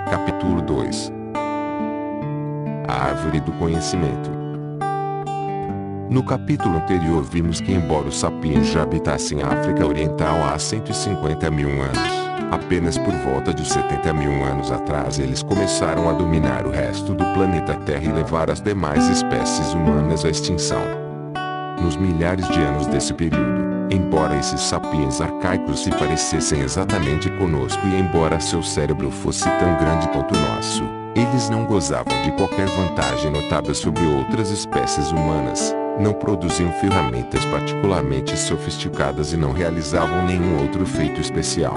Capítulo 2. A Árvore do Conhecimento. No capítulo anterior vimos que embora os sapiens já habitassem a África Oriental há 150 mil anos, apenas por volta de 70 mil anos atrás eles começaram a dominar o resto do planeta Terra e levar as demais espécies humanas à extinção. Nos milhares de anos desse período, embora esses sapiens arcaicos se parecessem exatamente conosco e embora seu cérebro fosse tão grande quanto o nosso, eles não gozavam de qualquer vantagem notável sobre outras espécies humanas, não produziam ferramentas particularmente sofisticadas e não realizavam nenhum outro feito especial.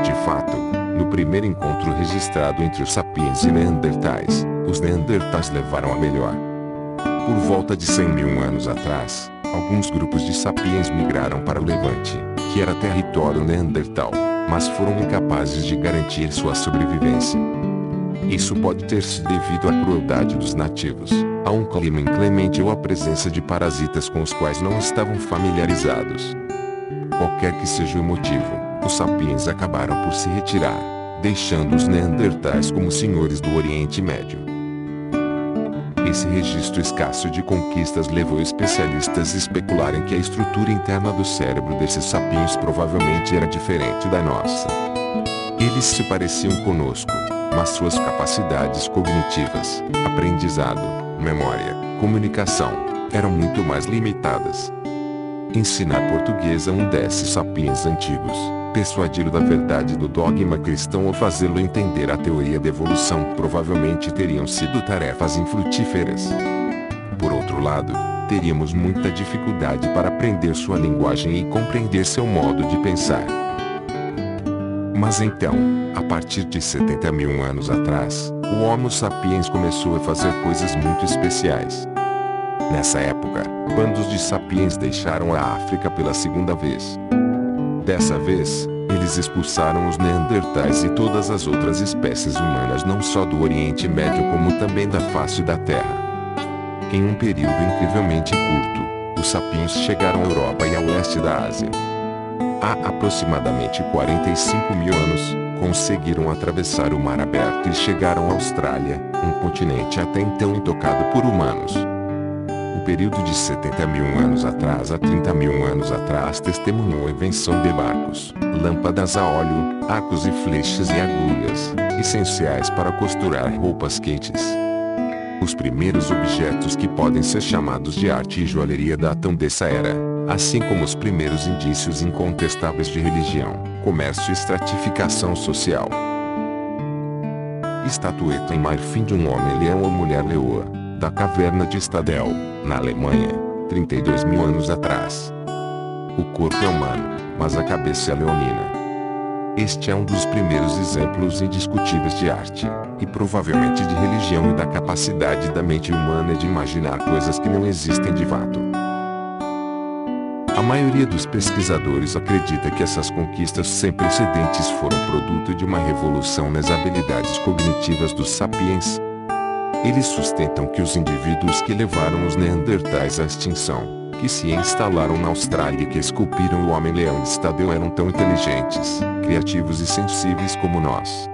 De fato, no primeiro encontro registrado entre os sapiens e neandertais, os neandertais levaram a melhor. Por volta de 100 mil anos atrás, alguns grupos de sapiens migraram para o Levante, que era território neandertal, mas foram incapazes de garantir sua sobrevivência. Isso pode ter sido devido à crueldade dos nativos, a um clima inclemente ou à presença de parasitas com os quais não estavam familiarizados. Qualquer que seja o motivo, os sapiens acabaram por se retirar, deixando os neandertais como senhores do Oriente Médio. Esse registro escasso de conquistas levou especialistas a especularem que a estrutura interna do cérebro desses sapiens provavelmente era diferente da nossa. Eles se pareciam conosco, mas suas capacidades cognitivas, aprendizado, memória, comunicação, eram muito mais limitadas. Ensinar português a um desses sapiens antigos, persuadi-lo da verdade do dogma cristão ou fazê-lo entender a teoria da evolução provavelmente teriam sido tarefas infrutíferas. Por outro lado, teríamos muita dificuldade para aprender sua linguagem e compreender seu modo de pensar. Mas então, a partir de 70 mil anos atrás, o Homo sapiens começou a fazer coisas muito especiais. Nessa época, bandos de sapiens deixaram a África pela segunda vez. Dessa vez, eles expulsaram os neandertais e todas as outras espécies humanas não só do Oriente Médio como também da face da Terra. Em um período incrivelmente curto, os sapiens chegaram à Europa e ao leste da Ásia. Há aproximadamente 45 mil anos, conseguiram atravessar o mar aberto e chegaram à Austrália, um continente até então intocado por humanos. O período de 70 mil anos atrás a 30 mil anos atrás testemunhou a invenção de barcos, lâmpadas a óleo, arcos e flechas e agulhas, essenciais para costurar roupas quentes. Os primeiros objetos que podem ser chamados de arte e joalheria datam dessa era, assim como os primeiros indícios incontestáveis de religião, comércio e estratificação social. Estatueta em marfim de um homem-leão ou mulher-leoa, da caverna de Stadel, na Alemanha, 32 mil anos atrás. O corpo é humano, mas a cabeça é leonina. Este é um dos primeiros exemplos indiscutíveis de arte, e provavelmente de religião e da capacidade da mente humana de imaginar coisas que não existem de fato. A maioria dos pesquisadores acredita que essas conquistas sem precedentes foram produto de uma revolução nas habilidades cognitivas dos sapiens. Eles sustentam que os indivíduos que levaram os neandertais à extinção, que se instalaram na Austrália e que esculpiram o homem-leão de Stadel eram tão inteligentes, criativos e sensíveis como nós.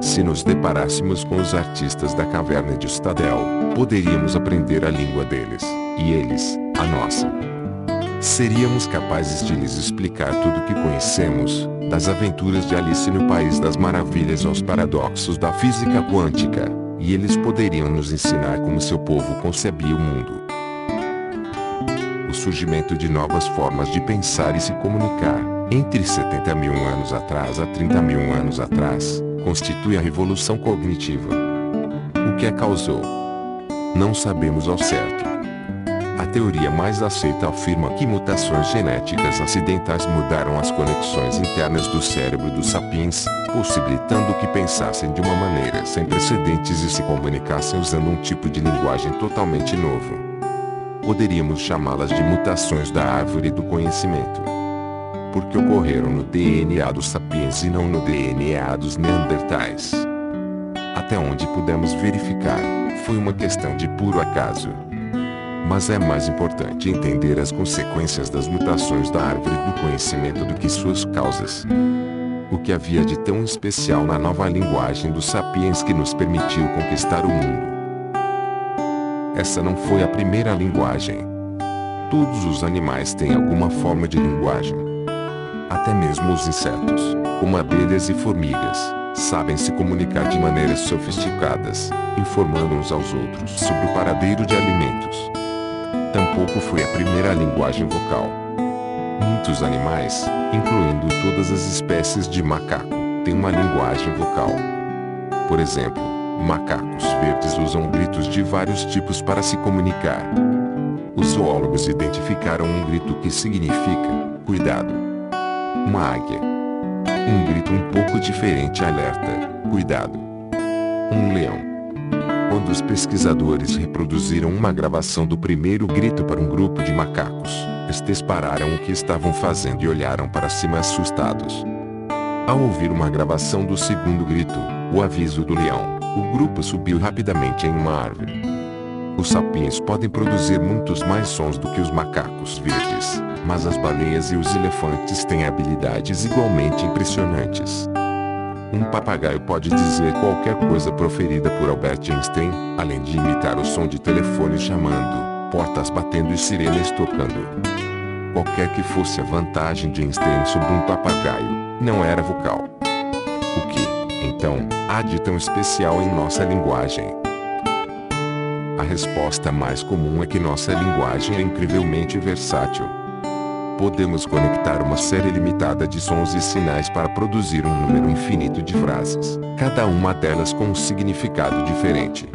Se nos deparássemos com os artistas da caverna de Stadel, poderíamos aprender a língua deles, e eles, a nossa. Seríamos capazes de lhes explicar tudo o que conhecemos, das aventuras de Alice no País das Maravilhas aos paradoxos da física quântica. E eles poderiam nos ensinar como seu povo concebia o mundo. O surgimento de novas formas de pensar e se comunicar, entre 70 mil anos atrás a 30 mil anos atrás, constitui a revolução cognitiva. O que a causou? Não sabemos ao certo. A teoria mais aceita afirma que mutações genéticas acidentais mudaram as conexões internas do cérebro dos sapiens, possibilitando que pensassem de uma maneira sem precedentes e se comunicassem usando um tipo de linguagem totalmente novo. Poderíamos chamá-las de mutações da árvore do conhecimento. Porque ocorreram no DNA dos sapiens e não no DNA dos neandertais. Até onde pudemos verificar, foi uma questão de puro acaso. Mas é mais importante entender as consequências das mutações da árvore do conhecimento do que suas causas. O que havia de tão especial na nova linguagem dos sapiens que nos permitiu conquistar o mundo? Essa não foi a primeira linguagem. Todos os animais têm alguma forma de linguagem. Até mesmo os insetos, como abelhas e formigas, sabem se comunicar de maneiras sofisticadas, informando uns aos outros sobre o paradeiro de alimentos. Tampouco foi a primeira linguagem vocal. Muitos animais, incluindo todas as espécies de macaco, têm uma linguagem vocal. Por exemplo, macacos verdes usam gritos de vários tipos para se comunicar. Os zoólogos identificaram um grito que significa cuidado. Uma águia. Um grito um pouco diferente alerta, cuidado. Um leão. Quando os pesquisadores reproduziram uma gravação do primeiro grito para um grupo de macacos, estes pararam o que estavam fazendo e olharam para cima assustados. Ao ouvir uma gravação do segundo grito, o aviso do leão, o grupo subiu rapidamente em uma árvore. Os sapiens podem produzir muitos mais sons do que os macacos verdes, mas as baleias e os elefantes têm habilidades igualmente impressionantes. Um papagaio pode dizer qualquer coisa proferida por Albert Einstein, além de imitar o som de telefone chamando, portas batendo e sirenes tocando. Qualquer que fosse a vantagem de Einstein sobre um papagaio, não era vocal. O que, então, há de tão especial em nossa linguagem? A resposta mais comum é que nossa linguagem é incrivelmente versátil. Podemos conectar uma série limitada de sons e sinais para produzir um número infinito de frases, cada uma delas com um significado diferente.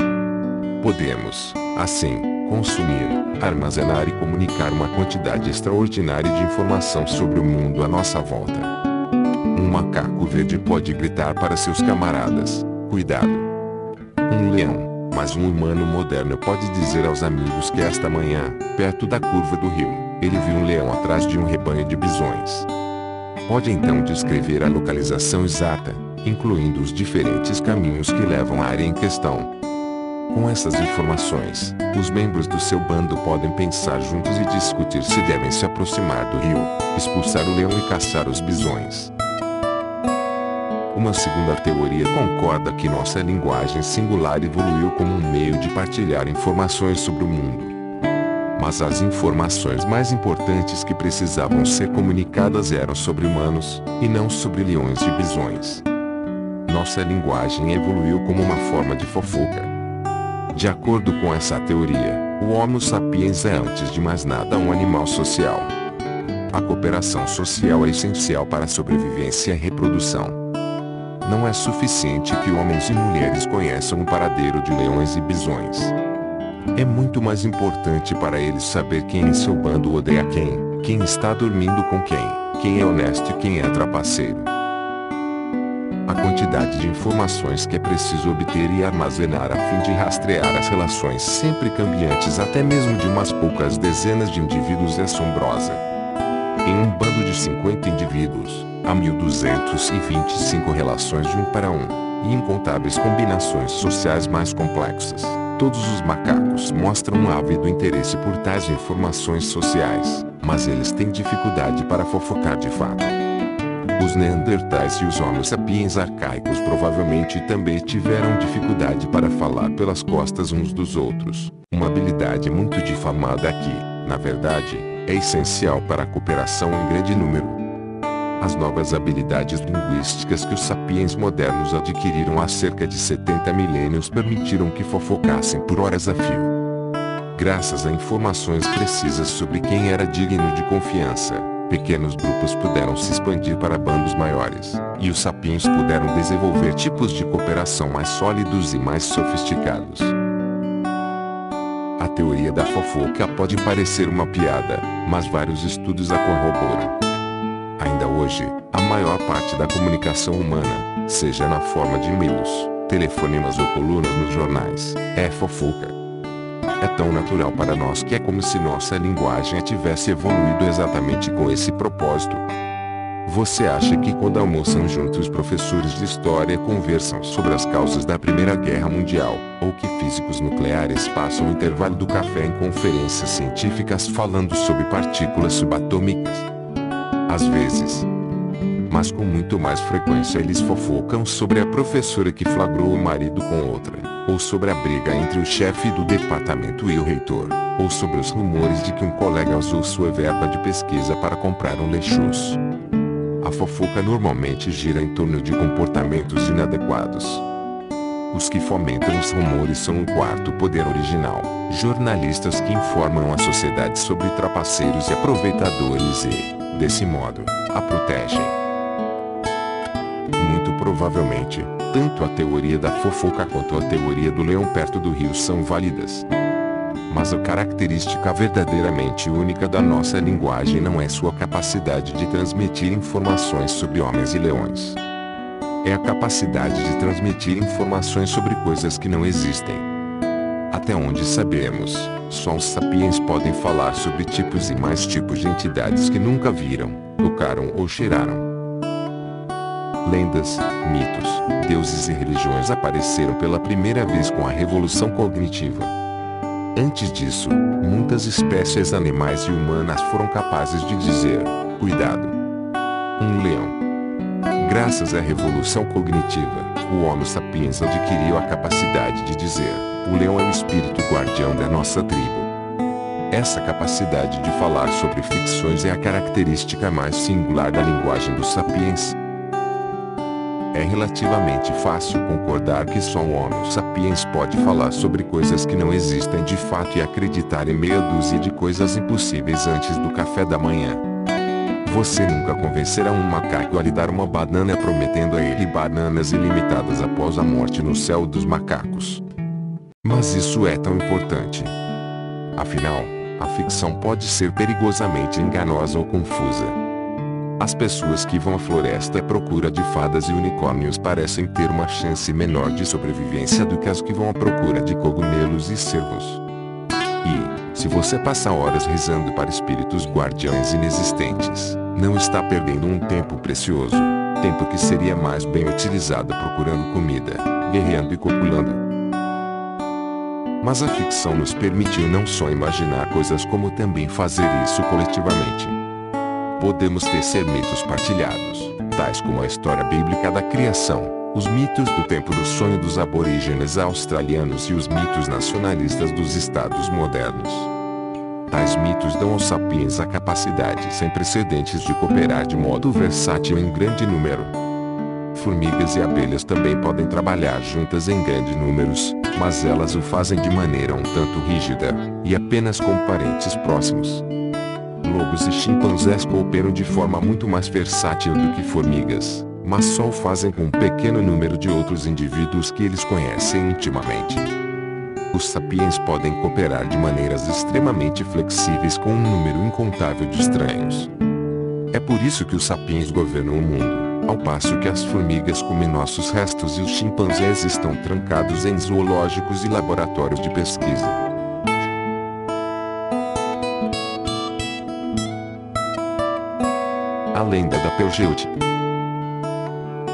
Podemos, assim, consumir, armazenar e comunicar uma quantidade extraordinária de informação sobre o mundo à nossa volta. Um macaco verde pode gritar para seus camaradas, cuidado. Um leão, mas um humano moderno pode dizer aos amigos que esta manhã, perto da curva do rio, ele viu um leão atrás de um rebanho de bisões. Pode então descrever a localização exata, incluindo os diferentes caminhos que levam à área em questão. Com essas informações, os membros do seu bando podem pensar juntos e discutir se devem se aproximar do rio, expulsar o leão e caçar os bisões. Uma segunda teoria concorda que nossa linguagem singular evoluiu como um meio de partilhar informações sobre o mundo. Mas as informações mais importantes que precisavam ser comunicadas eram sobre humanos, e não sobre leões e bisões. Nossa linguagem evoluiu como uma forma de fofoca. De acordo com essa teoria, o Homo sapiens é antes de mais nada um animal social. A cooperação social é essencial para a sobrevivência e reprodução. Não é suficiente que homens e mulheres conheçam o paradeiro de leões e bisões. É muito mais importante para eles saber quem em seu bando odeia quem está dormindo com quem é honesto e quem é trapaceiro. A quantidade de informações que é preciso obter e armazenar a fim de rastrear as relações sempre cambiantes até mesmo de umas poucas dezenas de indivíduos é assombrosa. Em um bando de 50 indivíduos, há 1225 relações de 1 para 1, e incontáveis combinações sociais mais complexas. Todos os macacos mostram um ávido interesse por tais informações sociais, mas eles têm dificuldade para fofocar de fato. Os Neandertais e os Homo sapiens arcaicos provavelmente também tiveram dificuldade para falar pelas costas uns dos outros, uma habilidade muito difamada aqui, na verdade, é essencial para a cooperação em grande número. As novas habilidades linguísticas que os sapiens modernos adquiriram há cerca de 70 milênios permitiram que fofocassem por horas a fio. Graças a informações precisas sobre quem era digno de confiança, pequenos grupos puderam se expandir para bandos maiores, e os sapiens puderam desenvolver tipos de cooperação mais sólidos e mais sofisticados. A teoria da fofoca pode parecer uma piada, mas vários estudos a corroboram. Ainda hoje, a maior parte da comunicação humana, seja na forma de e-mails, telefonemas ou colunas nos jornais, é fofoca. É tão natural para nós que é como se nossa linguagem tivesse evoluído exatamente com esse propósito. Você acha que quando almoçam juntos os professores de história conversam sobre as causas da Primeira Guerra Mundial, ou que físicos nucleares passam o intervalo do café em conferências científicas falando sobre partículas subatômicas? Às vezes. Mas com muito mais frequência eles fofocam sobre a professora que flagrou o marido com outra, ou sobre a briga entre o chefe do departamento e o reitor, ou sobre os rumores de que um colega usou sua verba de pesquisa para comprar um lexus. A fofoca normalmente gira em torno de comportamentos inadequados. Os que fomentam os rumores são o quarto poder original, jornalistas que informam a sociedade sobre trapaceiros e aproveitadores e, desse modo, a protegem. Muito provavelmente, tanto a teoria da fofoca quanto a teoria do leão perto do rio são válidas. Mas a característica verdadeiramente única da nossa linguagem não é sua capacidade de transmitir informações sobre homens e leões. É a capacidade de transmitir informações sobre coisas que não existem. Até onde sabemos, só os sapiens podem falar sobre tipos e mais tipos de entidades que nunca viram, tocaram ou cheiraram. Lendas, mitos, deuses e religiões apareceram pela primeira vez com a revolução cognitiva. Antes disso, muitas espécies animais e humanas foram capazes de dizer: cuidado, um leão. Graças à revolução cognitiva, o Homo sapiens adquiriu a capacidade de dizer: o leão é o espírito guardião da nossa tribo. Essa capacidade de falar sobre ficções é a característica mais singular da linguagem dos sapiens. É relativamente fácil concordar que só um Homo sapiens pode falar sobre coisas que não existem de fato e acreditar em meia dúzia de coisas impossíveis antes do café da manhã. Você nunca convencerá um macaco a lhe dar uma banana prometendo a ele bananas ilimitadas após a morte no céu dos macacos. Mas isso é tão importante. Afinal, a ficção pode ser perigosamente enganosa ou confusa. As pessoas que vão à floresta à procura de fadas e unicórnios parecem ter uma chance menor de sobrevivência do que as que vão à procura de cogumelos e cervos. E, se você passa horas rezando para espíritos guardiões inexistentes, não está perdendo um tempo precioso, tempo que seria mais bem utilizado procurando comida, guerreando e copulando. Mas a ficção nos permitiu não só imaginar coisas como também fazer isso coletivamente. Podemos tecer mitos partilhados, tais como a história bíblica da criação, os mitos do tempo do sonho dos aborígenes australianos e os mitos nacionalistas dos estados modernos. Tais mitos dão aos sapiens a capacidade sem precedentes de cooperar de modo versátil em grande número. Formigas e abelhas também podem trabalhar juntas em grandes números, mas elas o fazem de maneira um tanto rígida, e apenas com parentes próximos. Lobos e chimpanzés cooperam de forma muito mais versátil do que formigas, mas só o fazem com um pequeno número de outros indivíduos que eles conhecem intimamente. Os sapiens podem cooperar de maneiras extremamente flexíveis com um número incontável de estranhos. É por isso que os sapiens governam o mundo, ao passo que as formigas comem nossos restos e os chimpanzés estão trancados em zoológicos e laboratórios de pesquisa. A lenda da Peugeot.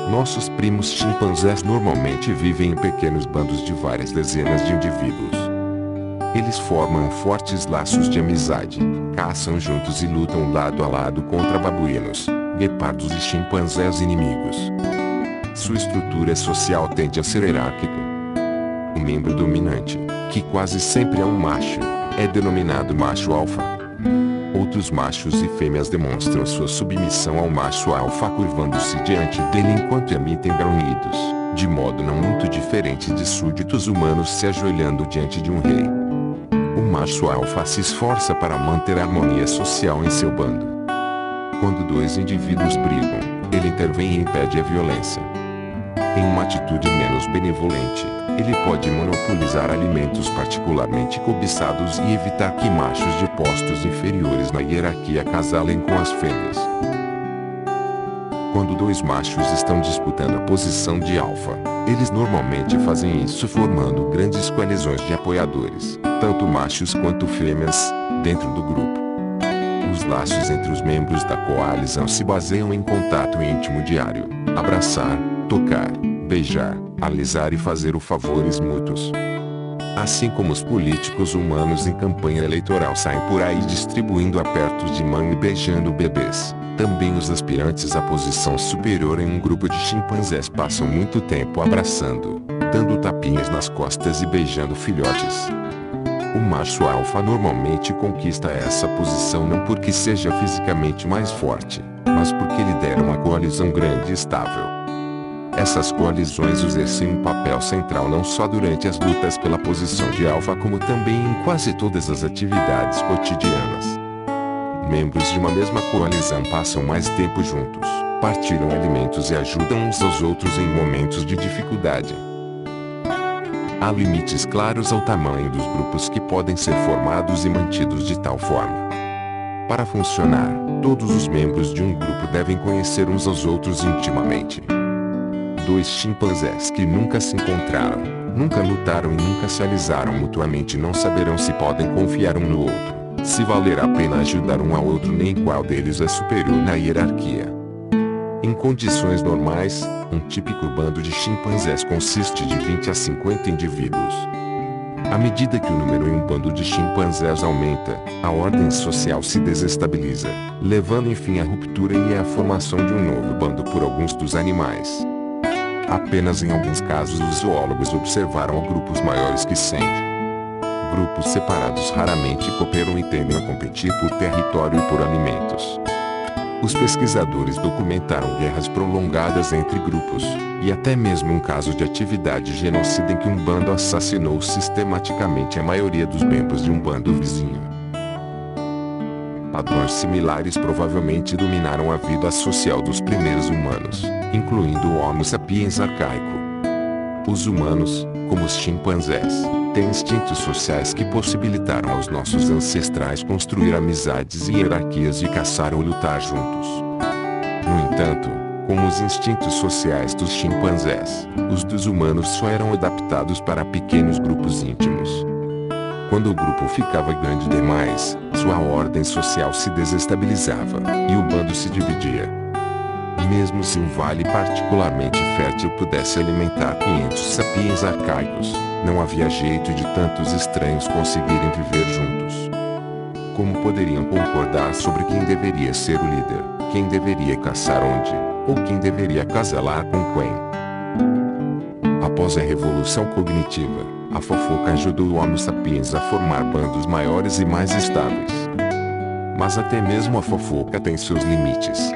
Nossos primos chimpanzés normalmente vivem em pequenos bandos de várias dezenas de indivíduos. Eles formam fortes laços de amizade, caçam juntos e lutam lado a lado contra babuínos, guepardos e chimpanzés inimigos. Sua estrutura social tende a ser hierárquica. O membro dominante, que quase sempre é um macho, é denominado macho alfa. Outros machos e fêmeas demonstram sua submissão ao macho alfa curvando-se diante dele enquanto emitem grunhidos, de modo não muito diferente de súditos humanos se ajoelhando diante de um rei. O macho alfa se esforça para manter a harmonia social em seu bando. Quando dois indivíduos brigam, ele intervém e impede a violência. Em uma atitude menos benevolente, ele pode monopolizar alimentos particularmente cobiçados e evitar que machos de postos inferiores na hierarquia casalem com as fêmeas. Quando dois machos estão disputando a posição de alfa, eles normalmente fazem isso formando grandes coalizões de apoiadores, tanto machos quanto fêmeas, dentro do grupo. Os laços entre os membros da coalizão se baseiam em contato íntimo diário, abraçar, tocar, beijar, alisar e fazer favores mútuos. Assim como os políticos humanos em campanha eleitoral saem por aí distribuindo apertos de mão e beijando bebês, também os aspirantes à posição superior em um grupo de chimpanzés passam muito tempo abraçando, dando tapinhas nas costas e beijando filhotes. O macho alfa normalmente conquista essa posição não porque seja fisicamente mais forte, mas porque lidera uma coalizão grande e estável. Essas coalizões exercem um papel central não só durante as lutas pela posição de alfa como também em quase todas as atividades cotidianas. Membros de uma mesma coalizão passam mais tempo juntos, partilham alimentos e ajudam uns aos outros em momentos de dificuldade. Há limites claros ao tamanho dos grupos que podem ser formados e mantidos de tal forma. Para funcionar, todos os membros de um grupo devem conhecer uns aos outros intimamente. Dois chimpanzés que nunca se encontraram, nunca lutaram e nunca se alisaram mutuamente não saberão se podem confiar um no outro, se valer a pena ajudar um ao outro nem qual deles é superior na hierarquia. Em condições normais, um típico bando de chimpanzés consiste de 20 a 50 indivíduos. À medida que o número em um bando de chimpanzés aumenta, a ordem social se desestabiliza, levando enfim à ruptura e à formação de um novo bando por alguns dos animais. Apenas em alguns casos os zoólogos observaram grupos maiores que 100. Grupos separados raramente cooperam e tendem a competir por território e por alimentos. Os pesquisadores documentaram guerras prolongadas entre grupos, e até mesmo um caso de atividade genocida em que um bando assassinou sistematicamente a maioria dos membros de um bando vizinho. Padrões similares provavelmente dominaram a vida social dos primeiros humanos, incluindo o Homo sapiens arcaico. Os humanos, como os chimpanzés, têm instintos sociais que possibilitaram aos nossos ancestrais construir amizades e hierarquias e caçar ou lutar juntos. No entanto, como os instintos sociais dos chimpanzés, os dos humanos só eram adaptados para pequenos grupos íntimos. Quando o grupo ficava grande demais, sua ordem social se desestabilizava, e o bando se dividia. Mesmo se um vale particularmente fértil pudesse alimentar 500 sapiens arcaicos, não havia jeito de tantos estranhos conseguirem viver juntos. Como poderiam concordar sobre quem deveria ser o líder, quem deveria caçar onde, ou quem deveria acasalar com quem? Após a revolução cognitiva, a fofoca ajudou o Homo sapiens a formar bandos maiores e mais estáveis. Mas até mesmo a fofoca tem seus limites.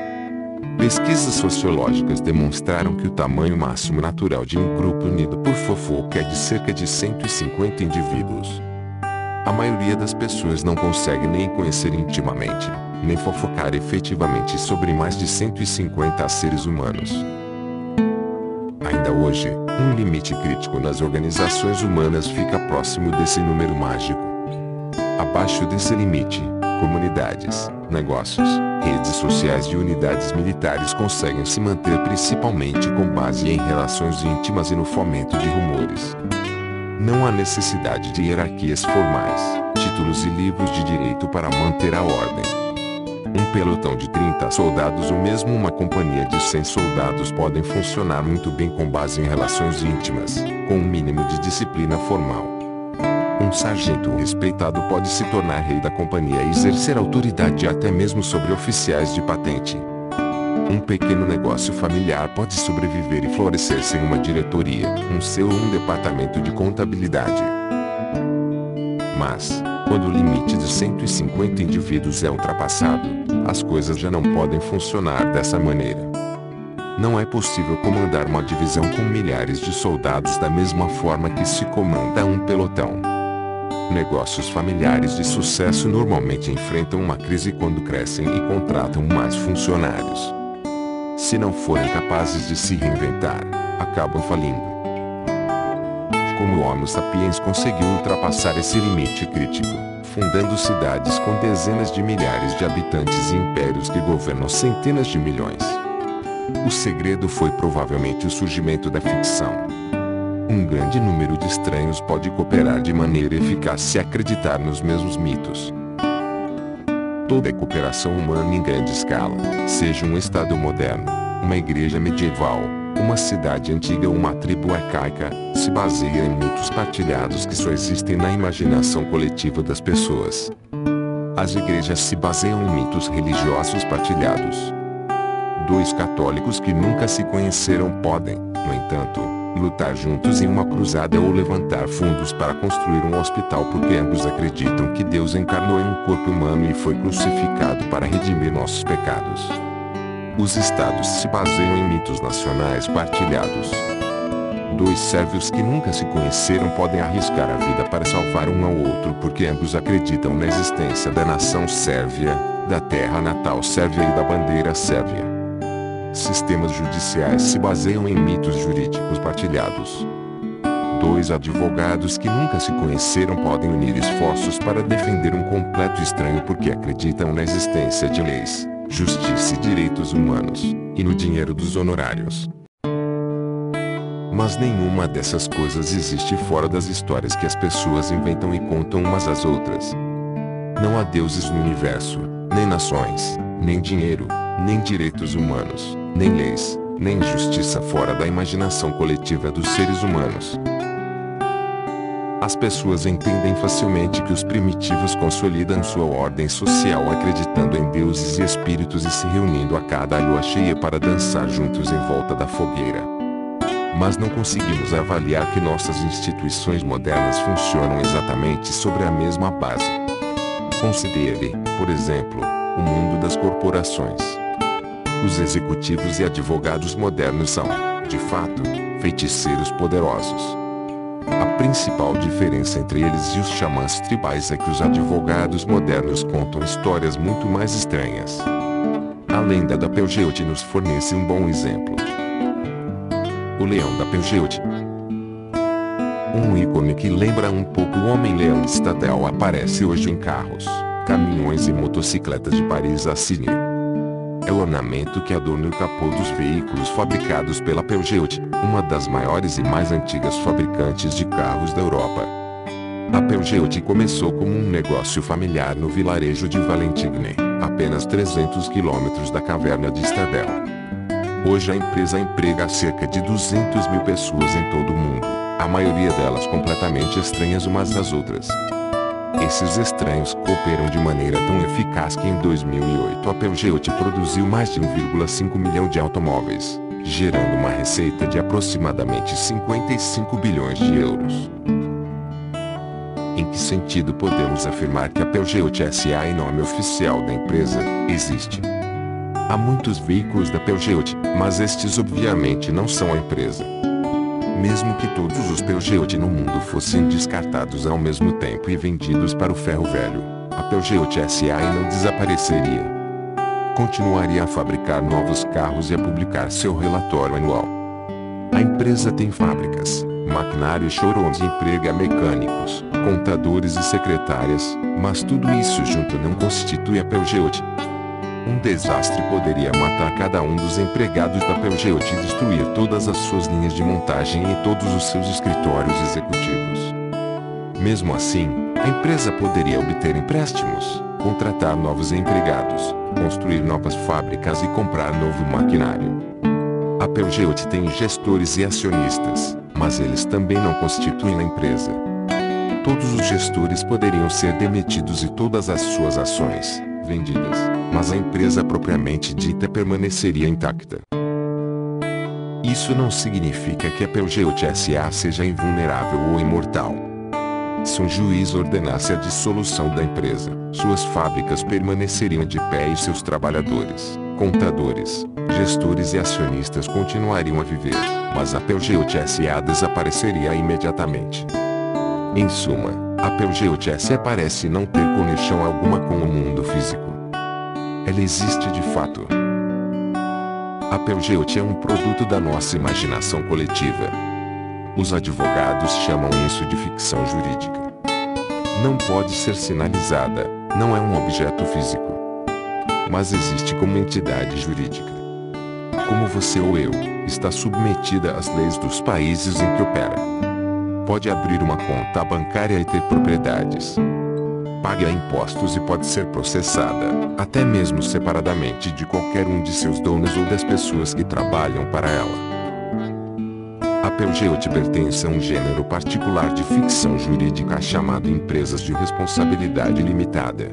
Pesquisas sociológicas demonstraram que o tamanho máximo natural de um grupo unido por fofoca é de cerca de 150 indivíduos. A maioria das pessoas não consegue nem conhecer intimamente, nem fofocar efetivamente sobre mais de 150 seres humanos. Ainda hoje, um limite crítico nas organizações humanas fica próximo desse número mágico. Abaixo desse limite, comunidades, negócios, redes sociais e unidades militares conseguem se manter principalmente com base em relações íntimas e no fomento de rumores. Não há necessidade de hierarquias formais, títulos e livros de direito para manter a ordem. Um pelotão de 30 soldados ou mesmo uma companhia de 100 soldados podem funcionar muito bem com base em relações íntimas, com um mínimo de disciplina formal. Um sargento respeitado pode se tornar rei da companhia e exercer autoridade até mesmo sobre oficiais de patente. Um pequeno negócio familiar pode sobreviver e florescer sem uma diretoria, um CEO ou um departamento de contabilidade. Mas, quando o limite de 150 indivíduos é ultrapassado, as coisas já não podem funcionar dessa maneira. Não é possível comandar uma divisão com milhares de soldados da mesma forma que se comanda um pelotão. Negócios familiares de sucesso normalmente enfrentam uma crise quando crescem e contratam mais funcionários. Se não forem capazes de se reinventar, acabam falindo. Como o Homo sapiens conseguiu ultrapassar esse limite crítico, fundando cidades com dezenas de milhares de habitantes e impérios que governam centenas de milhões? O segredo foi provavelmente o surgimento da ficção. Um grande número de estranhos pode cooperar de maneira eficaz se acreditar nos mesmos mitos. Toda cooperação humana em grande escala, seja um estado moderno, uma igreja medieval, uma cidade antiga ou uma tribo arcaica, se baseia em mitos partilhados que só existem na imaginação coletiva das pessoas. As igrejas se baseiam em mitos religiosos partilhados. Dois católicos que nunca se conheceram podem, no entanto, lutar juntos em uma cruzada ou levantar fundos para construir um hospital porque ambos acreditam que Deus encarnou em um corpo humano e foi crucificado para redimir nossos pecados. Os estados se baseiam em mitos nacionais partilhados. Dois sérvios que nunca se conheceram podem arriscar a vida para salvar um ao outro porque ambos acreditam na existência da nação sérvia, da terra natal sérvia e da bandeira sérvia. Sistemas judiciais se baseiam em mitos jurídicos partilhados. Dois advogados que nunca se conheceram podem unir esforços para defender um completo estranho porque acreditam na existência de leis, justiça e direitos humanos, e no dinheiro dos honorários. Mas nenhuma dessas coisas existe fora das histórias que as pessoas inventam e contam umas às outras. Não há deuses no universo, nem nações, nem dinheiro, nem direitos humanos, nem leis, nem justiça fora da imaginação coletiva dos seres humanos. As pessoas entendem facilmente que os primitivos consolidam sua ordem social acreditando em deuses e espíritos e se reunindo a cada lua cheia para dançar juntos em volta da fogueira. Mas não conseguimos avaliar que nossas instituições modernas funcionam exatamente sobre a mesma base. Considere, por exemplo, o mundo das corporações. Os executivos e advogados modernos são, de fato, feiticeiros poderosos. A principal diferença entre eles e os xamãs tribais é que os advogados modernos contam histórias muito mais estranhas. A lenda da Peugeot nos fornece um bom exemplo. O leão da Peugeot. Um ícone que lembra um pouco o Homem-Leão de Stadel aparece hoje em carros, caminhões e motocicletas de Paris a Sydney. É o ornamento que adorna o capô dos veículos fabricados pela Peugeot, uma das maiores e mais antigas fabricantes de carros da Europa. A Peugeot começou como um negócio familiar no vilarejo de Valentigney, apenas 300 quilômetros da caverna de Stadel. Hoje a empresa emprega cerca de 200 mil pessoas em todo o mundo, a maioria delas completamente estranhas umas das outras. Esses estranhos cooperam de maneira tão eficaz que em 2008 a Peugeot produziu mais de 1,5 milhão de automóveis, gerando uma receita de aproximadamente 55 bilhões de euros. Em que sentido podemos afirmar que a Peugeot SA, em nome oficial da empresa, existe? Há muitos veículos da Peugeot, mas estes obviamente não são a empresa. Mesmo que todos os Peugeot no mundo fossem descartados ao mesmo tempo e vendidos para o ferro velho, a Peugeot SA não desapareceria. Continuaria a fabricar novos carros e a publicar seu relatório anual. A empresa tem fábricas, maquinário e showrooms e emprega mecânicos, contadores e secretárias, mas tudo isso junto não constitui a Peugeot. Um desastre poderia matar cada um dos empregados da Peugeot e destruir todas as suas linhas de montagem e todos os seus escritórios executivos. Mesmo assim, a empresa poderia obter empréstimos, contratar novos empregados, construir novas fábricas e comprar novo maquinário. A Peugeot tem gestores e acionistas, mas eles também não constituem a empresa. Todos os gestores poderiam ser demitidos e todas as suas ações vendidas, mas a empresa propriamente dita permaneceria intacta. Isso não significa que a Peugeot SA seja invulnerável ou imortal. Se um juiz ordenasse a dissolução da empresa, suas fábricas permaneceriam de pé e seus trabalhadores, contadores, gestores e acionistas continuariam a viver, mas a Peugeot SA desapareceria imediatamente. Em suma, a Peugeot SA parece não ter conexão alguma com o mundo físico. Ela existe de fato. A Peugeot é um produto da nossa imaginação coletiva. Os advogados chamam isso de ficção jurídica. Não pode ser sinalizada, não é um objeto físico. Mas existe como entidade jurídica. Como você ou eu, está submetida às leis dos países em que opera. Pode abrir uma conta bancária e ter propriedades. Paga impostos e pode ser processada, até mesmo separadamente de qualquer um de seus donos ou das pessoas que trabalham para ela. A Peugeot pertence a um gênero particular de ficção jurídica chamado empresas de responsabilidade limitada.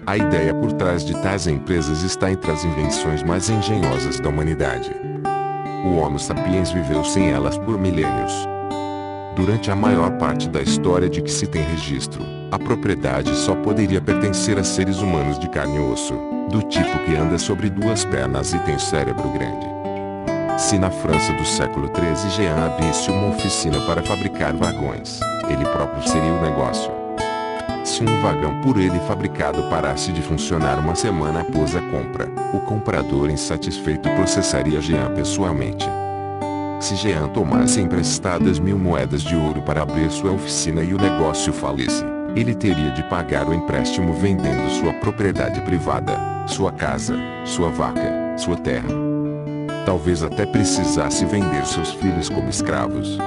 A ideia por trás de tais empresas está entre as invenções mais engenhosas da humanidade. O Homo sapiens viveu sem elas por milênios. Durante a maior parte da história de que se tem registro, a propriedade só poderia pertencer a seres humanos de carne e osso, do tipo que anda sobre duas pernas e tem cérebro grande. Se na França do século XIII Jean abrisse uma oficina para fabricar vagões, ele próprio seria o negócio. Se um vagão por ele fabricado parasse de funcionar uma semana após a compra, o comprador insatisfeito processaria Jean pessoalmente. Se Jean tomasse emprestadas 1000 moedas de ouro para abrir sua oficina e o negócio falisse, ele teria de pagar o empréstimo vendendo sua propriedade privada, sua casa, sua vaca, sua terra. Talvez até precisasse vender seus filhos como escravos.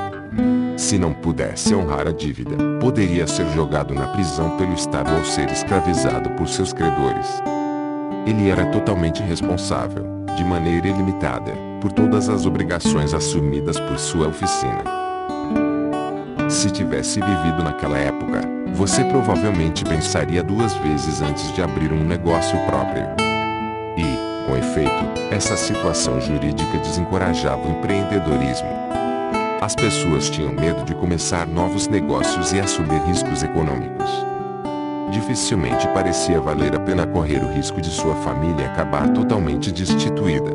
Se não pudesse honrar a dívida, poderia ser jogado na prisão pelo Estado ou ser escravizado por seus credores. Ele era totalmente responsável, de maneira ilimitada, por todas as obrigações assumidas por sua oficina. Se tivesse vivido naquela época, você provavelmente pensaria 2 vezes antes de abrir um negócio próprio. E, com efeito, essa situação jurídica desencorajava o empreendedorismo. As pessoas tinham medo de começar novos negócios e assumir riscos econômicos. Dificilmente parecia valer a pena correr o risco de sua família acabar totalmente destituída.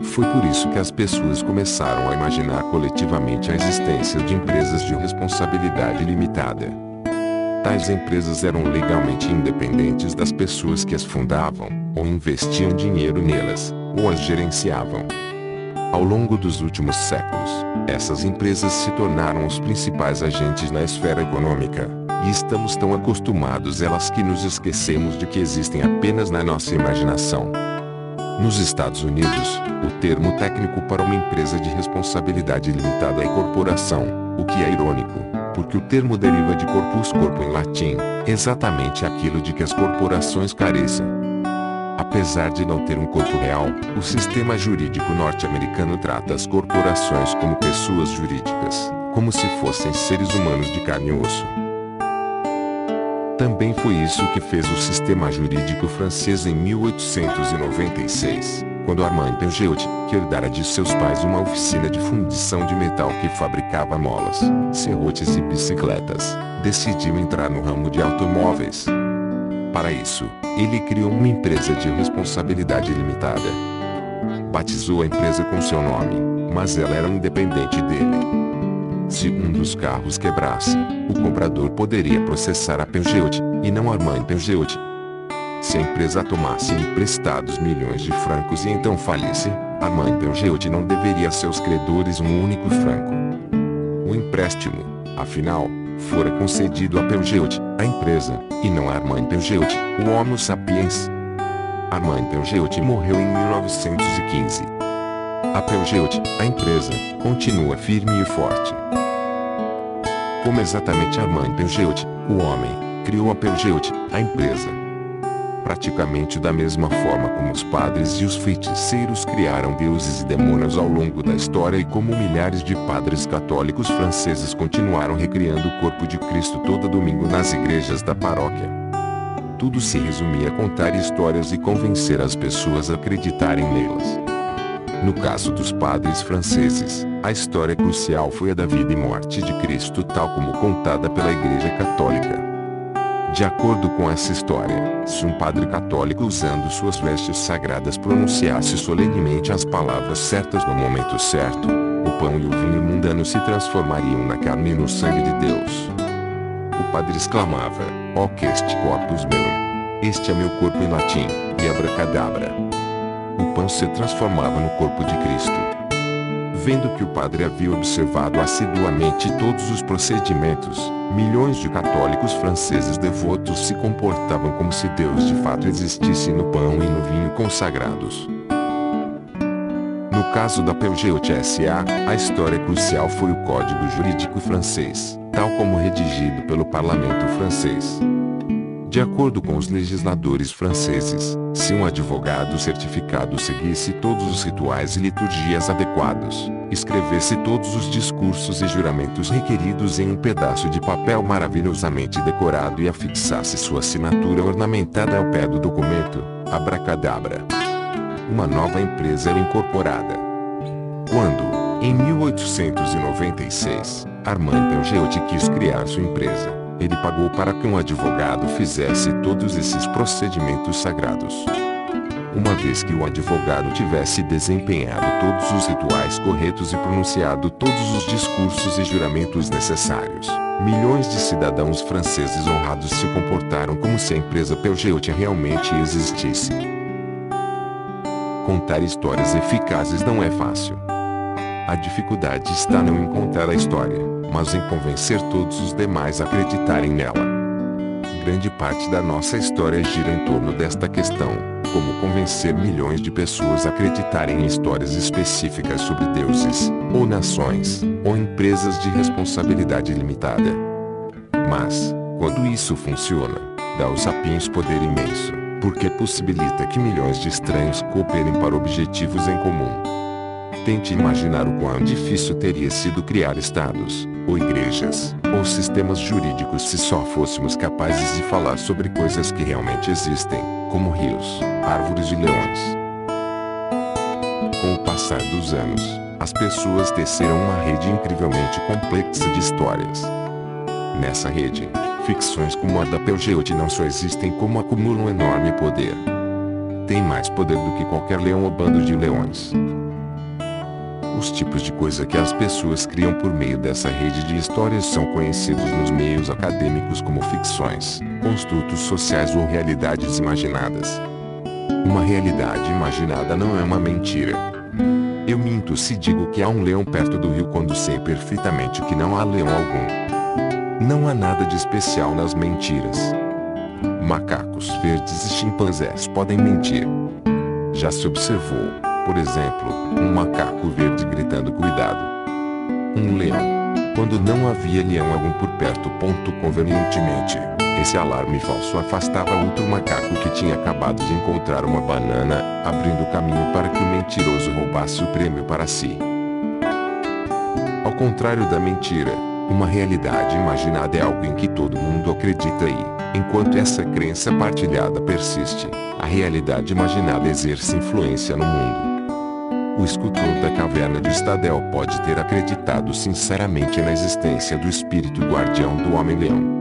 Foi por isso que as pessoas começaram a imaginar coletivamente a existência de empresas de responsabilidade limitada. Tais empresas eram legalmente independentes das pessoas que as fundavam, ou investiam dinheiro nelas, ou as gerenciavam. Ao longo dos últimos séculos, essas empresas se tornaram os principais agentes na esfera econômica, e estamos tão acostumados a elas que nos esquecemos de que existem apenas na nossa imaginação. Nos Estados Unidos, o termo técnico para uma empresa de responsabilidade limitada é corporação, o que é irônico, porque o termo deriva de corpus corpo em latim, exatamente aquilo de que as corporações carecem. Apesar de não ter um corpo real, o sistema jurídico norte-americano trata as corporações como pessoas jurídicas, como se fossem seres humanos de carne e osso. Também foi isso que fez o sistema jurídico francês em 1896, quando Armand Peugeot, que herdara de seus pais uma oficina de fundição de metal que fabricava molas, serrotes e bicicletas, decidiu entrar no ramo de automóveis. Para isso, ele criou uma empresa de responsabilidade limitada. Batizou a empresa com seu nome, mas ela era independente dele. Se um dos carros quebrasse, o comprador poderia processar a Peugeot, e não Armand Peugeot. Se a empresa tomasse emprestados milhões de francos e então falisse, Armand Peugeot não deveria a seus credores um único franco. O empréstimo, afinal, fora concedido a Peugeot, a empresa, e não a Armand Peugeot, o Homo sapiens. Armand Peugeot morreu em 1915. A Peugeot, a empresa, continua firme e forte. Como exatamente Armand Peugeot, o homem, criou a Peugeot, a empresa? Praticamente da mesma forma como os padres e os feiticeiros criaram deuses e demônios ao longo da história e como milhares de padres católicos franceses continuaram recriando o corpo de Cristo todo domingo nas igrejas da paróquia. Tudo se resumia a contar histórias e convencer as pessoas a acreditarem nelas. No caso dos padres franceses, a história crucial foi a da vida e morte de Cristo tal como contada pela Igreja Católica. De acordo com essa história, se um padre católico usando suas vestes sagradas pronunciasse solenemente as palavras certas no momento certo, o pão e o vinho mundano se transformariam na carne e no sangue de Deus. O padre exclamava, "Hoc est corpus meum", este é meu corpo em latim, e abracadabra. O pão se transformava no corpo de Cristo. Vendo que o padre havia observado assiduamente todos os procedimentos, milhões de católicos franceses devotos se comportavam como se Deus de fato existisse no pão e no vinho consagrados. No caso da Peugeot S.A., a história crucial foi o Código Jurídico francês, tal como redigido pelo parlamento francês. De acordo com os legisladores franceses, se um advogado certificado seguisse todos os rituais e liturgias adequados, escrevesse todos os discursos e juramentos requeridos em um pedaço de papel maravilhosamente decorado e afixasse sua assinatura ornamentada ao pé do documento, abracadabra, uma nova empresa era incorporada. Quando, em 1896, Armand Peugeot quis criar sua empresa, ele pagou para que um advogado fizesse todos esses procedimentos sagrados. Uma vez que o advogado tivesse desempenhado todos os rituais corretos e pronunciado todos os discursos e juramentos necessários, milhões de cidadãos franceses honrados se comportaram como se a empresa Peugeot realmente existisse. Contar histórias eficazes não é fácil. A dificuldade está não em contar a história, mas em convencer todos os demais a acreditarem nela. Grande parte da nossa história gira em torno desta questão, como convencer milhões de pessoas a acreditarem em histórias específicas sobre deuses, ou nações, ou empresas de responsabilidade limitada. Mas, quando isso funciona, dá aos sapiens poder imenso, porque possibilita que milhões de estranhos cooperem para objetivos em comum. Tente imaginar o quão difícil teria sido criar estados, ou igrejas, ou sistemas jurídicos se só fôssemos capazes de falar sobre coisas que realmente existem, como rios, árvores e leões. Com o passar dos anos, as pessoas teceram uma rede incrivelmente complexa de histórias. Nessa rede, ficções como a da Peugeot não só existem como acumulam enorme poder. Tem mais poder do que qualquer leão ou bando de leões. Os tipos de coisa que as pessoas criam por meio dessa rede de histórias são conhecidos nos meios acadêmicos como ficções, construtos sociais ou realidades imaginadas. Uma realidade imaginada não é uma mentira. Eu minto se digo que há um leão perto do rio quando sei perfeitamente que não há leão algum. Não há nada de especial nas mentiras. Macacos verdes e chimpanzés podem mentir. Já se observou, por exemplo, um macaco verde gritando cuidado. Um leão. Quando não havia leão algum por perto. Convenientemente, esse alarme falso afastava outro macaco que tinha acabado de encontrar uma banana, abrindo caminho para que o mentiroso roubasse o prêmio para si. Ao contrário da mentira, uma realidade imaginada é algo em que todo mundo acredita e, enquanto essa crença partilhada persiste, a realidade imaginada exerce influência no mundo. O escultor da caverna de Stadel pode ter acreditado sinceramente na existência do espírito guardião do Homem-Leão.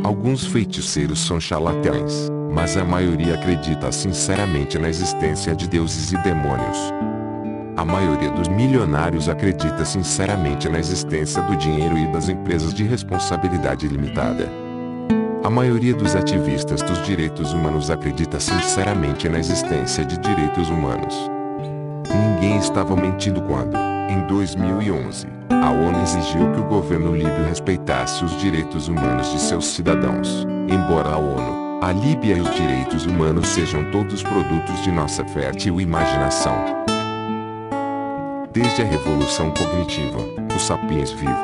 Alguns feiticeiros são charlatães, mas a maioria acredita sinceramente na existência de deuses e demônios. A maioria dos milionários acredita sinceramente na existência do dinheiro e das empresas de responsabilidade limitada. A maioria dos ativistas dos direitos humanos acredita sinceramente na existência de direitos humanos. Ninguém estava mentindo quando, em 2011, a ONU exigiu que o governo líbio respeitasse os direitos humanos de seus cidadãos. Embora a ONU, a Líbia e os direitos humanos sejam todos produtos de nossa fértil imaginação. Desde a revolução cognitiva, os sapiens vivem,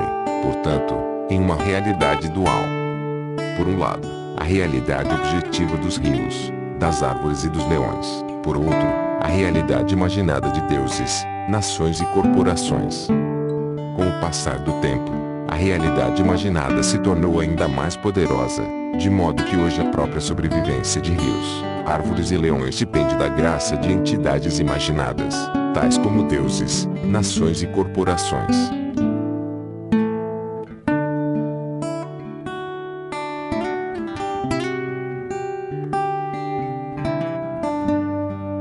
portanto, em uma realidade dual. Por um lado, a realidade objetiva dos rios, das árvores e dos leões. Por outro, a realidade imaginada de deuses, nações e corporações. Com o passar do tempo, a realidade imaginada se tornou ainda mais poderosa, de modo que hoje a própria sobrevivência de rios, árvores e leões depende da graça de entidades imaginadas, tais como deuses, nações e corporações.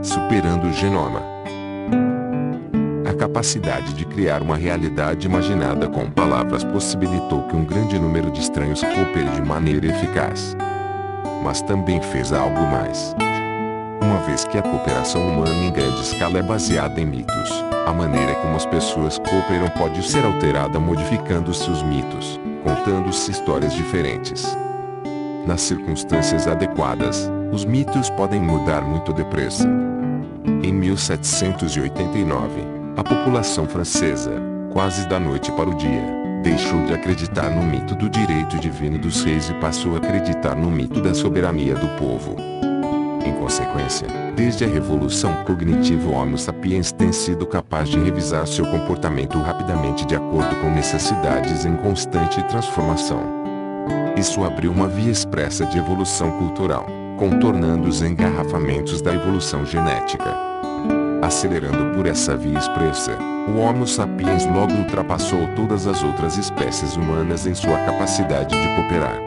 Superando o genoma. A capacidade de criar uma realidade imaginada com palavras possibilitou que um grande número de estranhos coopere de maneira eficaz. Mas também fez algo mais. Uma vez que a cooperação humana em grande escala é baseada em mitos, a maneira como as pessoas cooperam pode ser alterada modificando-se os mitos, contando-se histórias diferentes. Nas circunstâncias adequadas, os mitos podem mudar muito depressa. Em 1789, a população francesa, quase da noite para o dia, Deixou de acreditar no mito do direito divino dos reis e passou a acreditar no mito da soberania do povo. Em consequência, desde a revolução cognitiva o Homo sapiens tem sido capaz de revisar seu comportamento rapidamente de acordo com necessidades em constante transformação. Isso abriu uma via expressa de evolução cultural, contornando os engarrafamentos da evolução genética. Acelerando por essa via expressa, o Homo sapiens logo ultrapassou todas as outras espécies humanas em sua capacidade de cooperar.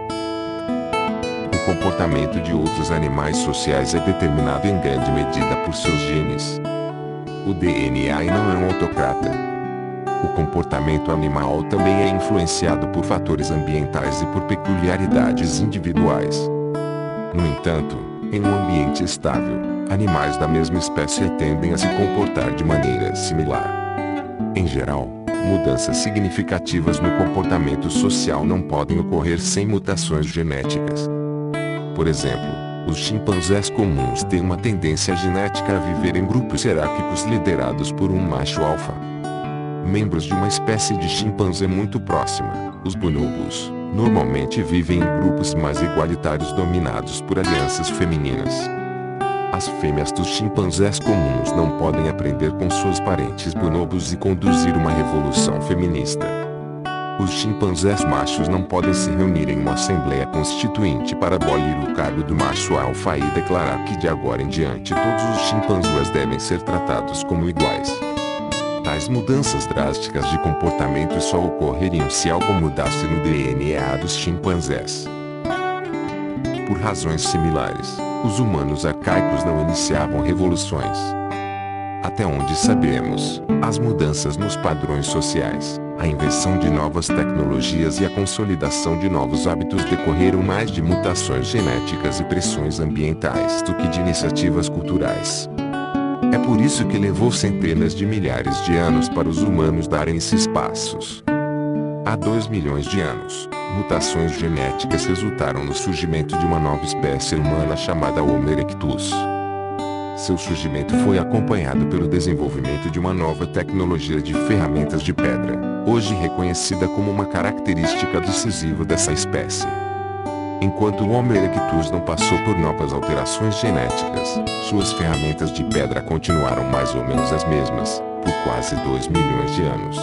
O comportamento de outros animais sociais é determinado em grande medida por seus genes. O DNA não é um autocrata. O comportamento animal também é influenciado por fatores ambientais e por peculiaridades individuais. No entanto, em um ambiente estável, animais da mesma espécie tendem a se comportar de maneira similar. Em geral, mudanças significativas no comportamento social não podem ocorrer sem mutações genéticas. Por exemplo, os chimpanzés comuns têm uma tendência genética a viver em grupos hierárquicos liderados por um macho alfa. Membros de uma espécie de chimpanzé muito próxima, os bonobos, normalmente vivem em grupos mais igualitários dominados por alianças femininas. As fêmeas dos chimpanzés comuns não podem aprender com suas parentes bonobos e conduzir uma revolução feminista. Os chimpanzés machos não podem se reunir em uma assembleia constituinte para abolir o cargo do macho alfa e declarar que de agora em diante todos os chimpanzés devem ser tratados como iguais. Tais mudanças drásticas de comportamento só ocorreriam se algo mudasse no DNA dos chimpanzés. Por razões similares, os humanos arcaicos não iniciavam revoluções. Até onde sabemos, as mudanças nos padrões sociais, a invenção de novas tecnologias e a consolidação de novos hábitos decorreram mais de mutações genéticas e pressões ambientais do que de iniciativas culturais. É por isso que levou centenas de milhares de anos para os humanos darem esses passos. Há 2 milhões de anos, mutações genéticas resultaram no surgimento de uma nova espécie humana chamada Homo erectus. Seu surgimento foi acompanhado pelo desenvolvimento de uma nova tecnologia de ferramentas de pedra, hoje reconhecida como uma característica decisiva dessa espécie. Enquanto o Homo erectus não passou por novas alterações genéticas, suas ferramentas de pedra continuaram mais ou menos as mesmas, por quase 2 milhões de anos.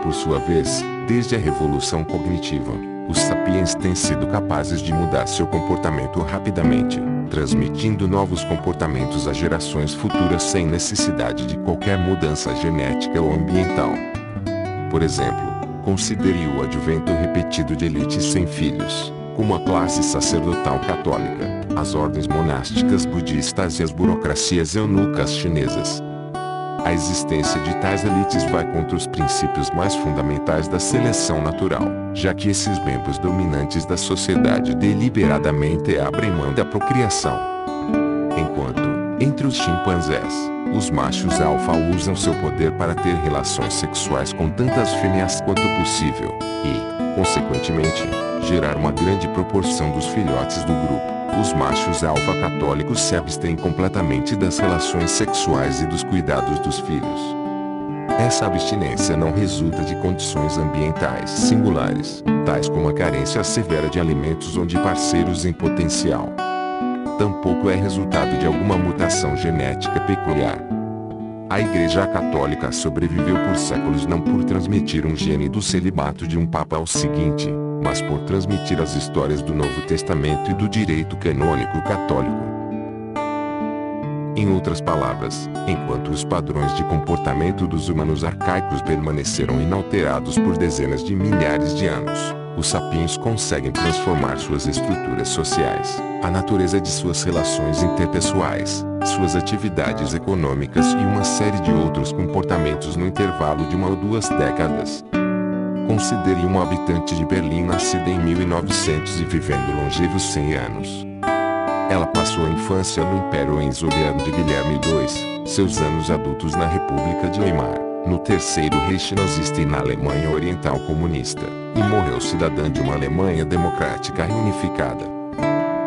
Por sua vez, desde a revolução cognitiva, os sapiens têm sido capazes de mudar seu comportamento rapidamente, transmitindo novos comportamentos a gerações futuras sem necessidade de qualquer mudança genética ou ambiental. Por exemplo, considere o advento repetido de elites sem filhos, como a classe sacerdotal católica, as ordens monásticas budistas e as burocracias eunucas chinesas. A existência de tais elites vai contra os princípios mais fundamentais da seleção natural, já que esses membros dominantes da sociedade deliberadamente abrem mão da procriação. Enquanto, entre os chimpanzés, os machos alfa usam seu poder para ter relações sexuais com tantas fêmeas quanto possível, e, consequentemente, gerar uma grande proporção dos filhotes do grupo. Os machos alfa católicos se abstêm completamente das relações sexuais e dos cuidados dos filhos. Essa abstinência não resulta de condições ambientais singulares, tais como a carência severa de alimentos ou de parceiros em potencial. Tampouco é resultado de alguma mutação genética peculiar. A Igreja Católica sobreviveu por séculos não por transmitir um gene do celibato de um papa ao seguinte, mas por transmitir as histórias do Novo Testamento e do direito canônico católico. Em outras palavras, enquanto os padrões de comportamento dos humanos arcaicos permaneceram inalterados por dezenas de milhares de anos, os sapiens conseguem transformar suas estruturas sociais, a natureza de suas relações interpessoais, suas atividades econômicas e uma série de outros comportamentos no intervalo de 1 ou 2 décadas. Considere um habitante de Berlim nascida em 1900 e vivendo longevos 100 anos. Ela passou a infância no Império Hohenzollern de Guilherme II, seus anos adultos na República de Weimar, no Terceiro Reich nazista e na Alemanha Oriental comunista, e morreu cidadã de uma Alemanha democrática reunificada.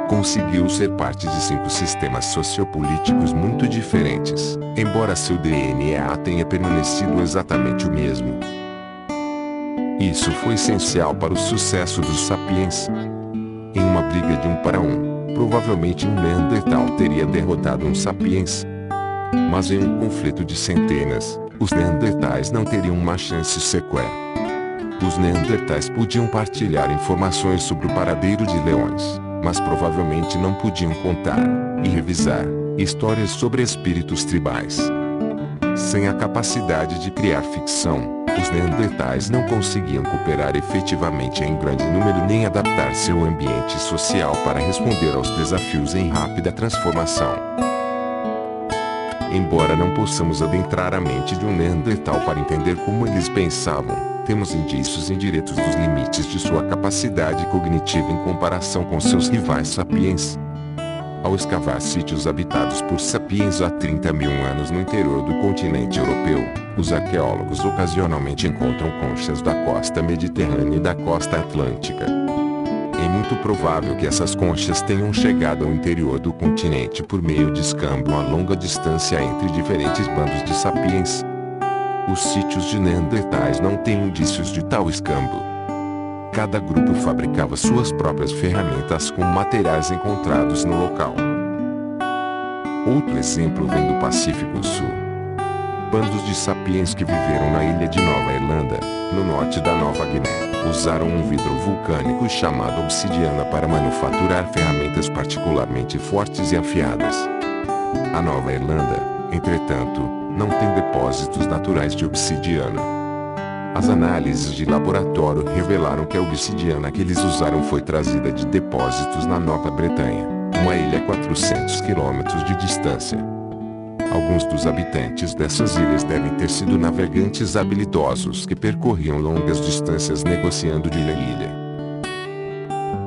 Conseguiu ser parte de 5 sistemas sociopolíticos muito diferentes, embora seu DNA tenha permanecido exatamente o mesmo. Isso foi essencial para o sucesso dos sapiens. Em uma briga de 1 para 1, provavelmente um Neandertal teria derrotado um sapiens. Mas em um conflito de centenas, os Neandertais não teriam uma chance sequer. Os Neandertais podiam partilhar informações sobre o paradeiro de leões, mas provavelmente não podiam contar e revisar histórias sobre espíritos tribais. Sem a capacidade de criar ficção, os Neandertais não conseguiam cooperar efetivamente em grande número nem adaptar seu ambiente social para responder aos desafios em rápida transformação. Embora não possamos adentrar a mente de um Neandertal para entender como eles pensavam, temos indícios indiretos dos limites de sua capacidade cognitiva em comparação com seus rivais sapiens. Ao escavar sítios habitados por sapiens há 30 mil anos no interior do continente europeu, os arqueólogos ocasionalmente encontram conchas da costa mediterrânea e da costa atlântica. É muito provável que essas conchas tenham chegado ao interior do continente por meio de escambo a longa distância entre diferentes bandos de sapiens. Os sítios de Neandertais não têm indícios de tal escambo. Cada grupo fabricava suas próprias ferramentas com materiais encontrados no local. Outro exemplo vem do Pacífico Sul. Bandos de sapiens que viveram na ilha de Nova Irlanda, no norte da Nova Guiné, usaram um vidro vulcânico chamado obsidiana para manufaturar ferramentas particularmente fortes e afiadas. A Nova Irlanda, entretanto, não tem depósitos naturais de obsidiana. As análises de laboratório revelaram que a obsidiana que eles usaram foi trazida de depósitos na Nova Bretanha, uma ilha a 400 quilômetros de distância. Alguns dos habitantes dessas ilhas devem ter sido navegantes habilidosos que percorriam longas distâncias negociando de ilha em ilha.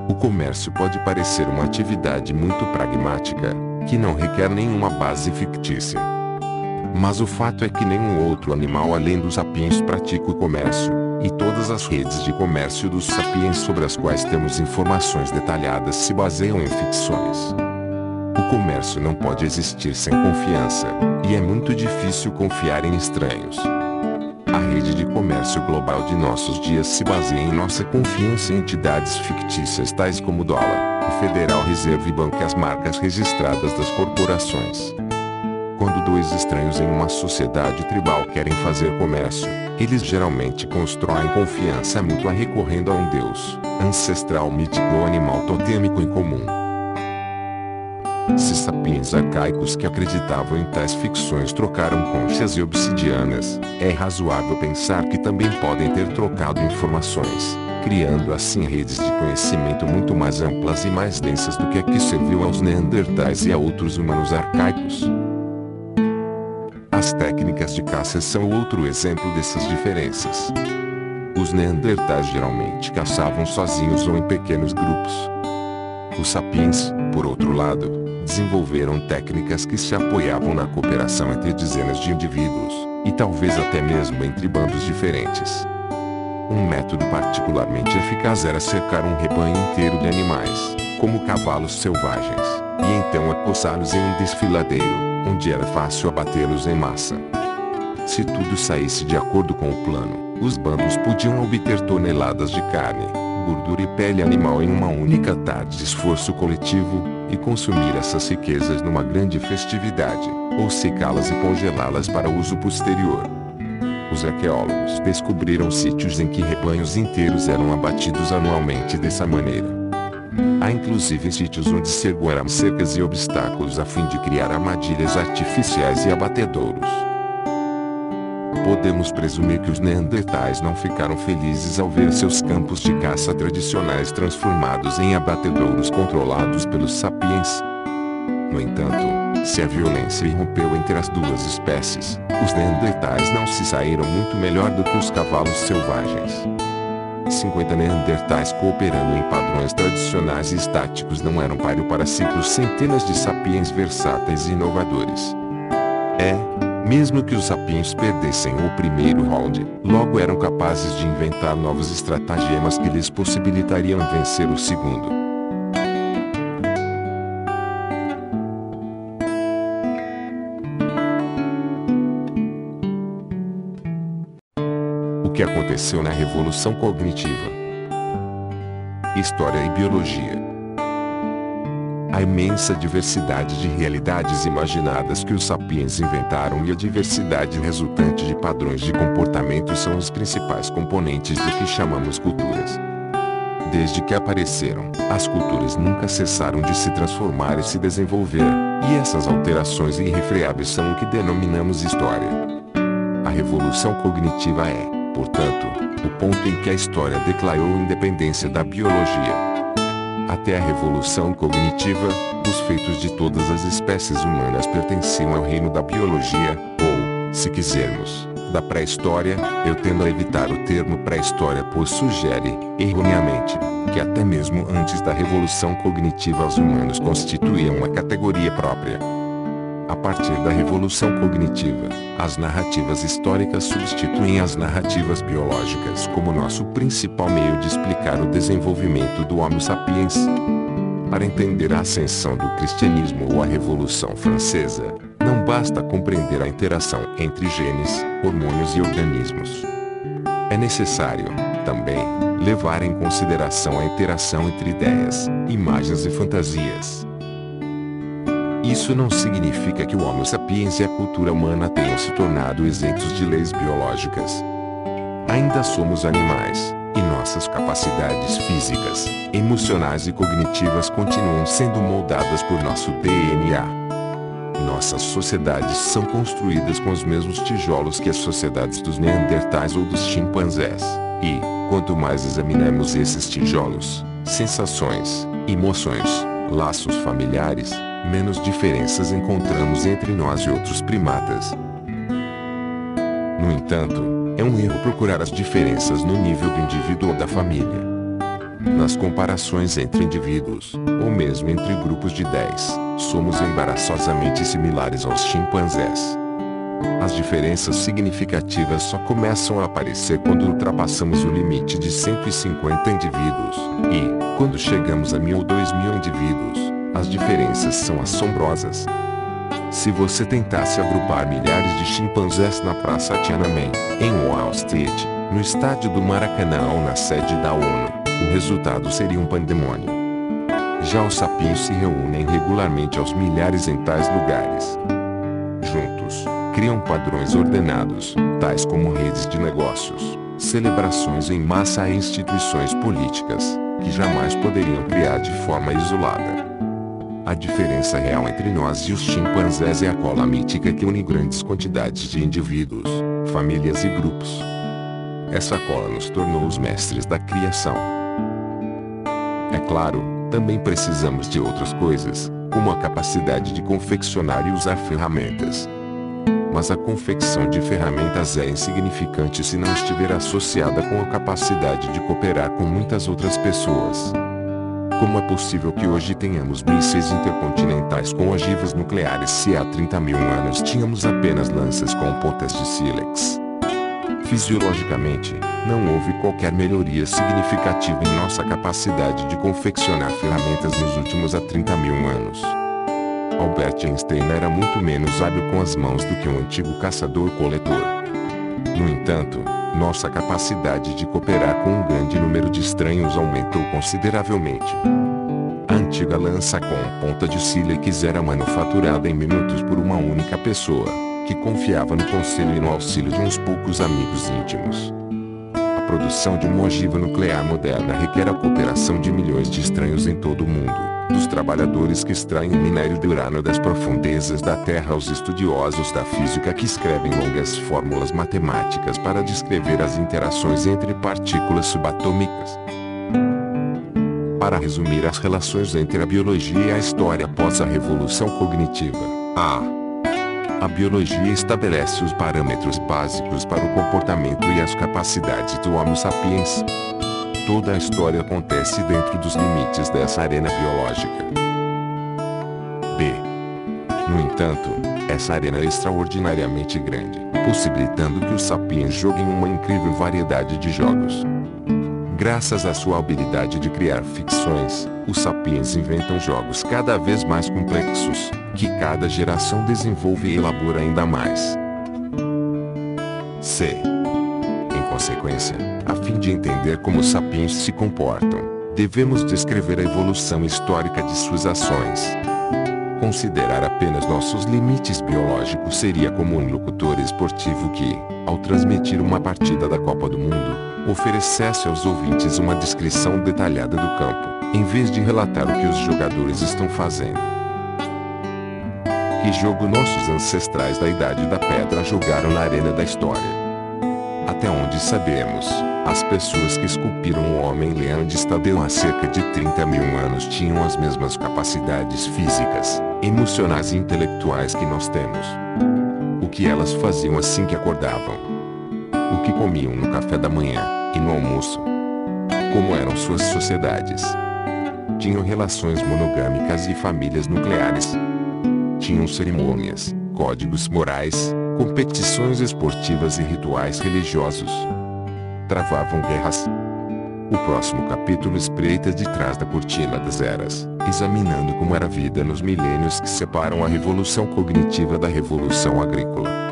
O comércio pode parecer uma atividade muito pragmática, que não requer nenhuma base fictícia. Mas o fato é que nenhum outro animal além dos sapiens pratica o comércio, e todas as redes de comércio dos sapiens sobre as quais temos informações detalhadas se baseiam em ficções. O comércio não pode existir sem confiança, e é muito difícil confiar em estranhos. A rede de comércio global de nossos dias se baseia em nossa confiança em entidades fictícias tais como o dólar, o Federal Reserve Bank e as marcas registradas das corporações. Quando dois estranhos em uma sociedade tribal querem fazer comércio, eles geralmente constroem confiança mútua recorrendo a um deus, ancestral mítico ou animal totêmico em comum. Se sapiens arcaicos que acreditavam em tais ficções trocaram conchas e obsidianas, é razoável pensar que também podem ter trocado informações, criando assim redes de conhecimento muito mais amplas e mais densas do que a que serviu aos Neandertais e a outros humanos arcaicos. As técnicas de caça são outro exemplo dessas diferenças. Os Neandertais geralmente caçavam sozinhos ou em pequenos grupos. Os sapiens, por outro lado, desenvolveram técnicas que se apoiavam na cooperação entre dezenas de indivíduos, e talvez até mesmo entre bandos diferentes. Um método particularmente eficaz era cercar um rebanho inteiro de animais, como cavalos selvagens, e então acossá-los em um desfiladeiro, onde era fácil abatê-los em massa. Se tudo saísse de acordo com o plano, os bandos podiam obter toneladas de carne, gordura e pele animal em uma única tarde de esforço coletivo, e consumir essas riquezas numa grande festividade, ou secá-las e congelá-las para uso posterior. Os arqueólogos descobriram sítios em que rebanhos inteiros eram abatidos anualmente dessa maneira. Há inclusive sítios onde se ergueram cercas e obstáculos a fim de criar armadilhas artificiais e abatedouros. Podemos presumir que os Neandertais não ficaram felizes ao ver seus campos de caça tradicionais transformados em abatedouros controlados pelos sapiens. No entanto, se a violência irrompeu entre as duas espécies, os Neandertais não se saíram muito melhor do que os cavalos selvagens. 50 Neandertais cooperando em padrões tradicionais e estáticos não eram páreo para ciclos centenas de sapiens versáteis e inovadores. Mesmo que os sapiens perdessem o primeiro round, logo eram capazes de inventar novos estratagemas que lhes possibilitariam vencer o segundo. O que aconteceu na Revolução Cognitiva. História e Biologia. A imensa diversidade de realidades imaginadas que os sapiens inventaram e a diversidade resultante de padrões de comportamento são os principais componentes do que chamamos culturas. Desde que apareceram, as culturas nunca cessaram de se transformar e se desenvolver, e essas alterações irrefreáveis são o que denominamos história. A revolução cognitiva é, portanto, o ponto em que a história declarou independência da biologia. Até a revolução cognitiva, os feitos de todas as espécies humanas pertenciam ao reino da biologia, ou, se quisermos, da pré-história. Eu tendo a evitar o termo pré-história pois sugere, erroneamente, que até mesmo antes da revolução cognitiva os humanos constituíam uma categoria própria. A partir da revolução cognitiva, as narrativas históricas substituem as narrativas biológicas como nosso principal meio de explicar o desenvolvimento do Homo sapiens. Para entender a ascensão do cristianismo ou a Revolução Francesa, não basta compreender a interação entre genes, hormônios e organismos. É necessário, também, levar em consideração a interação entre ideias, imagens e fantasias. Isso não significa que o Homo sapiens e a cultura humana tenham se tornado isentos de leis biológicas. Ainda somos animais, e nossas capacidades físicas, emocionais e cognitivas continuam sendo moldadas por nosso DNA. Nossas sociedades são construídas com os mesmos tijolos que as sociedades dos Neandertais ou dos chimpanzés, e, quanto mais examinamos esses tijolos, sensações, emoções, laços familiares, menos diferenças encontramos entre nós e outros primatas. No entanto, é um erro procurar as diferenças no nível do indivíduo ou da família. Nas comparações entre indivíduos, ou mesmo entre grupos de 10, somos embaraçosamente similares aos chimpanzés. As diferenças significativas só começam a aparecer quando ultrapassamos o limite de 150 indivíduos, e, quando chegamos a 1000 ou 2000 indivíduos, as diferenças são assombrosas. Se você tentasse agrupar milhares de chimpanzés na Praça Tiananmen, em Wall Street, no estádio do Maracanã ou na sede da ONU, o resultado seria um pandemônio. Já os sapiens se reúnem regularmente aos milhares em tais lugares. Juntos, criam padrões ordenados, tais como redes de negócios, celebrações em massa e instituições políticas, que jamais poderiam criar de forma isolada. A diferença real entre nós e os chimpanzés é a cola mítica que une grandes quantidades de indivíduos, famílias e grupos. Essa cola nos tornou os mestres da criação. É claro, também precisamos de outras coisas, como a capacidade de confeccionar e usar ferramentas. Mas a confecção de ferramentas é insignificante se não estiver associada com a capacidade de cooperar com muitas outras pessoas. Como é possível que hoje tenhamos mísseis intercontinentais com ogivas nucleares se há 30 mil anos tínhamos apenas lanças com pontas de sílex? Fisiologicamente, não houve qualquer melhoria significativa em nossa capacidade de confeccionar ferramentas nos últimos 30 mil anos. Albert Einstein era muito menos hábil com as mãos do que um antigo caçador-coletor. No entanto, nossa capacidade de cooperar com um grande número de estranhos aumentou consideravelmente. A antiga lança com ponta de sílex era manufaturada em minutos por uma única pessoa, que confiava no conselho e no auxílio de uns poucos amigos íntimos. A produção de uma ogiva nuclear moderna requer a cooperação de milhões de estranhos em todo o mundo, dos trabalhadores que extraem o minério de urânio das profundezas da Terra aos estudiosos da física que escrevem longas fórmulas matemáticas para descrever as interações entre partículas subatômicas. Para resumir as relações entre a biologia e a história após a Revolução Cognitiva, a biologia estabelece os parâmetros básicos para o comportamento e as capacidades do Homo sapiens. Toda a história acontece dentro dos limites dessa arena biológica. No entanto, essa arena é extraordinariamente grande, possibilitando que os sapiens joguem uma incrível variedade de jogos. Graças à sua habilidade de criar ficções, os sapiens inventam jogos cada vez mais complexos, que cada geração desenvolve e elabora ainda mais. consequência, a fim de entender como os sapiens se comportam, devemos descrever a evolução histórica de suas ações. Considerar apenas nossos limites biológicos seria como um locutor esportivo que, ao transmitir uma partida da Copa do Mundo, oferecesse aos ouvintes uma descrição detalhada do campo, em vez de relatar o que os jogadores estão fazendo. Que jogo nossos ancestrais da Idade da Pedra jogaram na arena da história? Até onde sabemos, as pessoas que esculpiram o Homem-Leão de Estadeu há cerca de 30 mil anos tinham as mesmas capacidades físicas, emocionais e intelectuais que nós temos. O que elas faziam assim que acordavam? O que comiam no café da manhã e no almoço? Como eram suas sociedades? Tinham relações monogâmicas e famílias nucleares? Tinham cerimônias, códigos morais, competições esportivas e rituais religiosos? Travavam guerras? O próximo capítulo espreita de trás da cortina das eras, examinando como era a vida nos milênios que separam a revolução cognitiva da revolução agrícola.